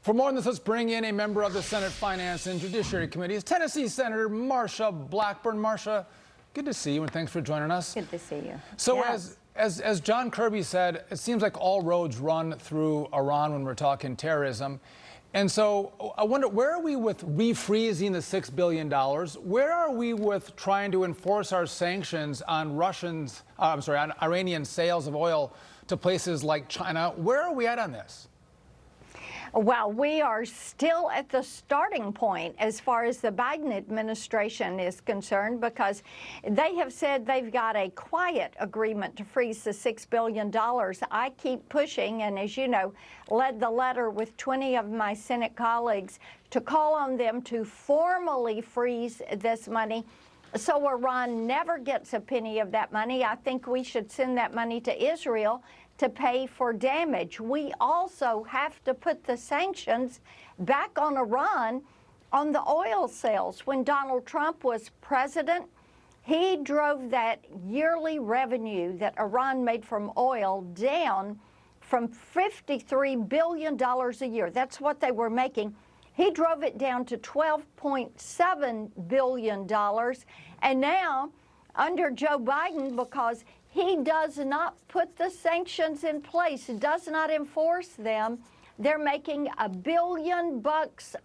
For more on this, let's bring in a member of the Senate Finance and Judiciary Committees, Tennessee Senator Marsha Blackburn. Marsha, good to see you, and thanks for joining us. Good to see you. So yes. as John Kirby said, it seems like all roads run through Iran when we're talking terrorism. And so I wonder, where are we with refreezing the $6 billion? Where are we with trying to enforce our sanctions on on Iranian sales of oil to places like China? Where are we at on this? Well, we are still at the starting point as far as the Biden administration is concerned, because they have said they've got a quiet agreement to freeze the $6 billion. I keep pushing, and as you know, led the letter with 20 of my Senate colleagues to call on them to formally freeze this money so Iran never gets a penny of that money. I think we should send that money to Israel to pay for damage. We also have to put the sanctions back on Iran on the oil sales. When Donald Trump was president, he drove that yearly revenue that Iran made from oil down from $53 billion a year. That's what they were making. He drove it down to $12.7 billion. And now, under Joe Biden, because he does not put the sanctions in place, does not enforce them, they're making $1 billion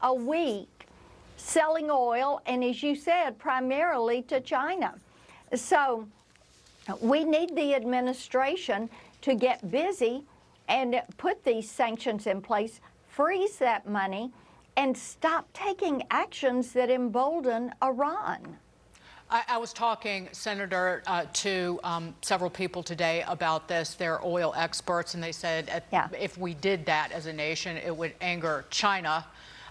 a week selling oil, and as you said, primarily to China. So we need the administration to get busy and put these sanctions in place, freeze that money, and stop taking actions that embolden Iran. I was talking, Senator, to several people today about this. They're oil experts, and they said if we did that as a nation, it would anger China.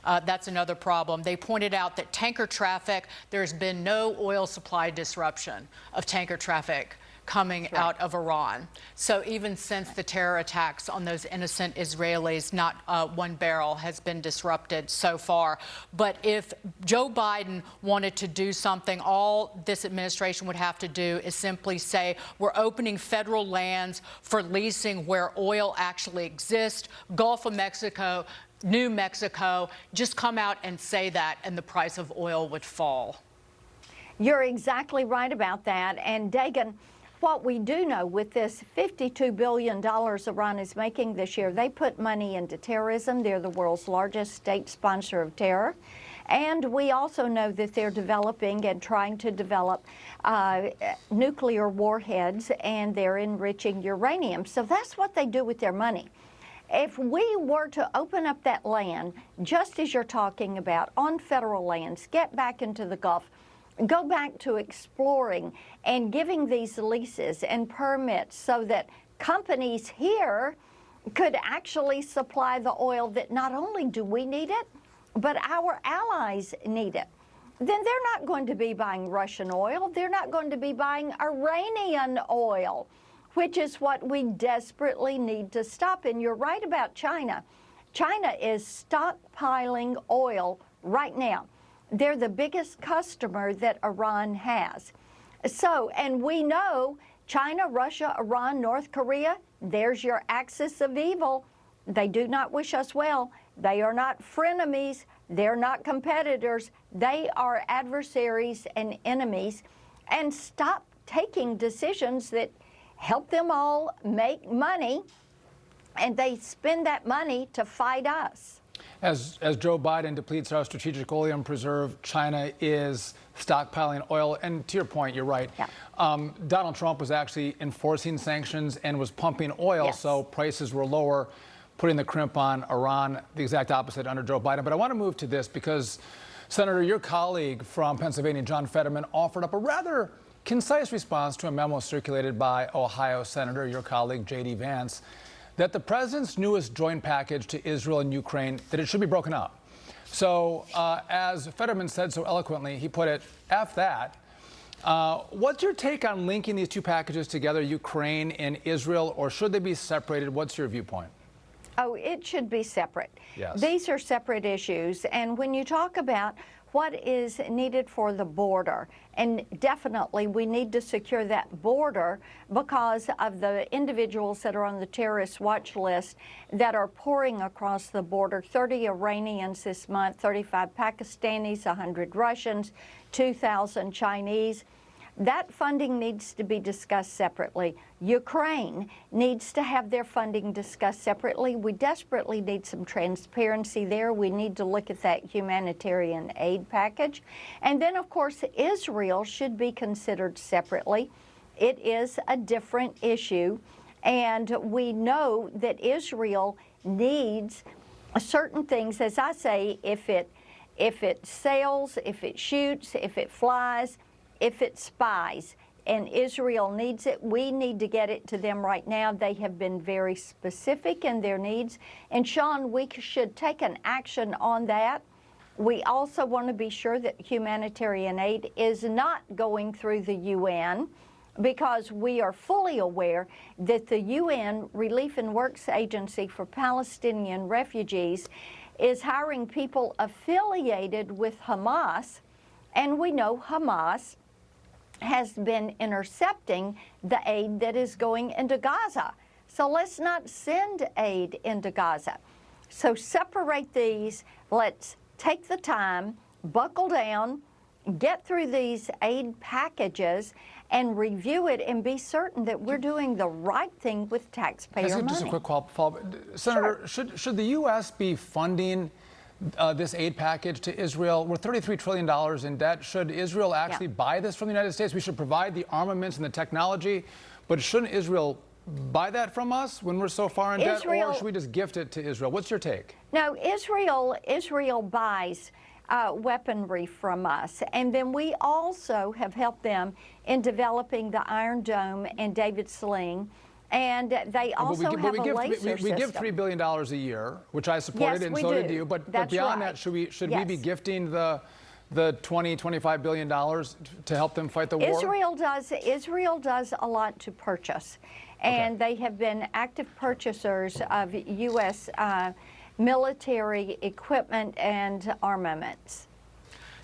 That's another problem. They pointed out that tanker traffic, there's been no oil supply disruption of tanker traffic coming out of Iran. So even since the terror attacks on those innocent Israelis, not one barrel has been disrupted so far. But if Joe Biden wanted to do something, all this administration would have to do is simply say, we're opening federal lands for leasing where oil actually exists, Gulf of Mexico, New Mexico, just come out and say that, and the price of oil would fall. You're exactly right about that. And Dagan, what we do know with this $52 billion Iran is making this year, they put money into terrorism. They're the world's largest state sponsor of terror. And we also know that they're developing and trying to develop nuclear warheads, and they're enriching uranium. So that's what they do with their money. If we were to open up that land, just as you're talking about, on federal lands, get back into the Gulf, go back to exploring and giving these leases and permits so that companies here could actually supply the oil that not only do we need it, but our allies need it, then they're not going to be buying Russian oil. They're not going to be buying Iranian oil, which is what we desperately need to stop. And you're right about China. China is stockpiling oil right now. They're the biggest customer that Iran has. So, and we know China, Russia, Iran, North Korea, there's your axis of evil. They do not wish us well. They are not frenemies. They're not competitors. They are adversaries and enemies. And stop taking decisions that help them all make money, and they spend that money to fight us. As Joe Biden depletes our strategic oil reserve, China is stockpiling oil. And to your point, you're right. Yeah. Donald Trump was actually enforcing sanctions and was pumping oil, yes. So prices were lower, putting the crimp on Iran, the exact opposite under Joe Biden. But I want to move to this because, Senator, your colleague from Pennsylvania, John Fetterman, offered up a rather concise response to a memo circulated by Ohio Senator, your colleague, J.D. Vance, that the president's newest joint package to Israel and Ukraine, that it should be broken up. So as Fetterman said so eloquently, he put it, F that. What's your take on linking these two packages together, Ukraine and Israel, or should they be separated? What's your viewpoint? Oh, it should be separate. Yes. These are separate issues. And when you talk about what is needed for the border, and definitely we need to secure that border because of the individuals that are on the terrorist watch list that are pouring across the border. 30 Iranians this month, 35 Pakistanis, 100 Russians, 2,000 Chinese. That funding needs to be discussed separately. Ukraine needs to have their funding discussed separately. We desperately need some transparency there. We need to look at that humanitarian aid package. And then, of course, Israel should be considered separately. It is a different issue. And we know that Israel needs certain things. As I say, if it sails, if it shoots, if it flies, if it spies, and Israel needs it, we need to get it to them right now. They have been very specific in their needs. And Sean, we should take an action on that. We also want to be sure that humanitarian aid is not going through the UN, because we are fully aware that the UN Relief and Works Agency for Palestinian Refugees is hiring people affiliated with Hamas, and we know Hamas has been intercepting the aid that is going into Gaza. So let's not send aid into Gaza. So separate these. Let's take the time, buckle down, get through these aid packages, and review it and be certain that we're doing the right thing with taxpayer money. Just a quick follow-up. Senator, Sure. should the U.S. be funding this aid package to Israel? We're $33 trillion in debt. Should Israel actually buy this from the United States? We should provide the armaments and the technology, but shouldn't Israel buy that from us when we're so far in debt, or should we just gift it to Israel? What's your take? No, Israel buys weaponry from us, and then we also have helped them in developing the Iron Dome and David Sling. And they also have a laser system. We give $3 billion a year, which I supported, and so did you. But beyond that, should we be gifting the $20-25 billion to help them fight the war? Israel does a lot to purchase, and they have been active purchasers of U.S. Military equipment and armaments.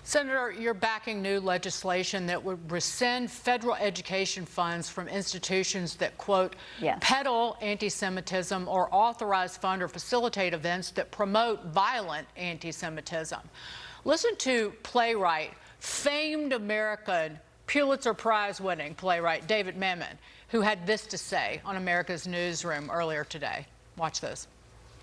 Senator, you're backing new legislation that would rescind federal education funds from institutions that, quote, peddle anti-Semitism or authorize, fund, or facilitate events that promote violent anti-Semitism. Listen to playwright, famed American, Pulitzer Prize-winning playwright David Mamet, who had this to say on America's Newsroom earlier today. Watch this.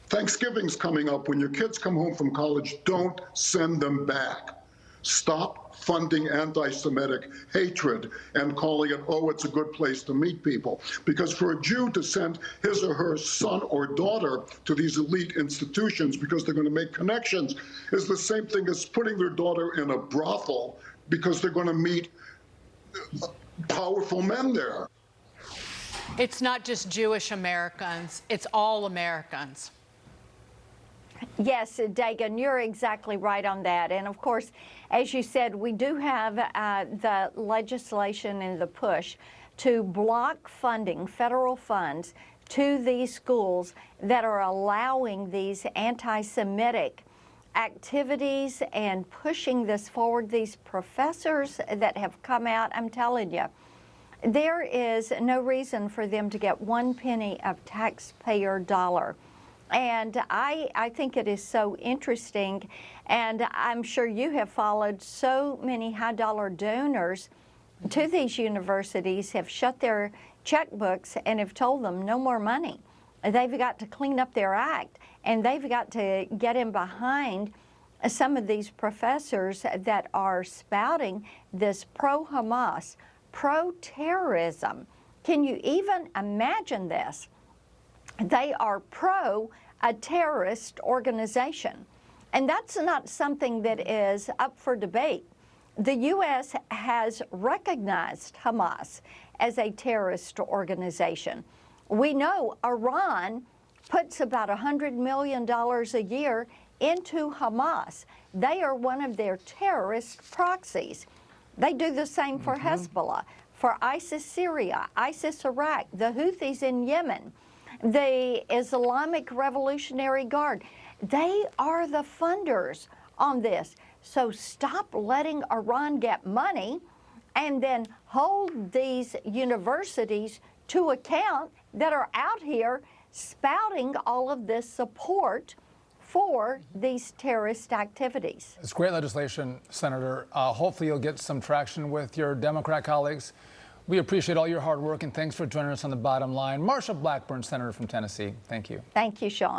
Thanksgiving's coming up. When your kids come home from college, don't send them back. Stop funding anti-Semitic hatred and calling it, oh, it's a good place to meet people. Because for a Jew to send his or her son or daughter to these elite institutions because they're going to make connections is the same thing as putting their daughter in a brothel because they're going to meet powerful men there. It's not just Jewish Americans, it's all Americans. Yes, Dagan, you're exactly right on that. And of course, as you said, we do have the legislation and the push to block funding, federal funds, to these schools that are allowing these anti-Semitic activities and pushing this forward. These professors that have come out, I'm telling you, there is no reason for them to get 1 penny of taxpayer dollar. And I think it is so interesting, and I'm sure you have followed so many high-dollar donors to these universities have shut their checkbooks and have told them no more money. They've got to clean up their act, and they've got to get in behind some of these professors that are spouting this pro-Hamas, pro-terrorism. Can you even imagine this? They are pro a terrorist organization. And that's not something that is up for debate. The U.S. has recognized Hamas as a terrorist organization. We know Iran puts about $100 million a year into Hamas. They are one of their terrorist proxies. They do the same for Hezbollah, for ISIS Syria, ISIS Iraq, the Houthis in Yemen. the Islamic Revolutionary Guard. They are the funders on this. So stop letting Iran get money and then hold these universities to account that are out here spouting all of this support for these terrorist activities. It's great legislation, Senator. Hopefully you'll get some traction with your Democrat colleagues. We appreciate all your hard work, and thanks for joining us on The Bottom Line. Marsha Blackburn, Senator from Tennessee, thank you. Thank you, Sean.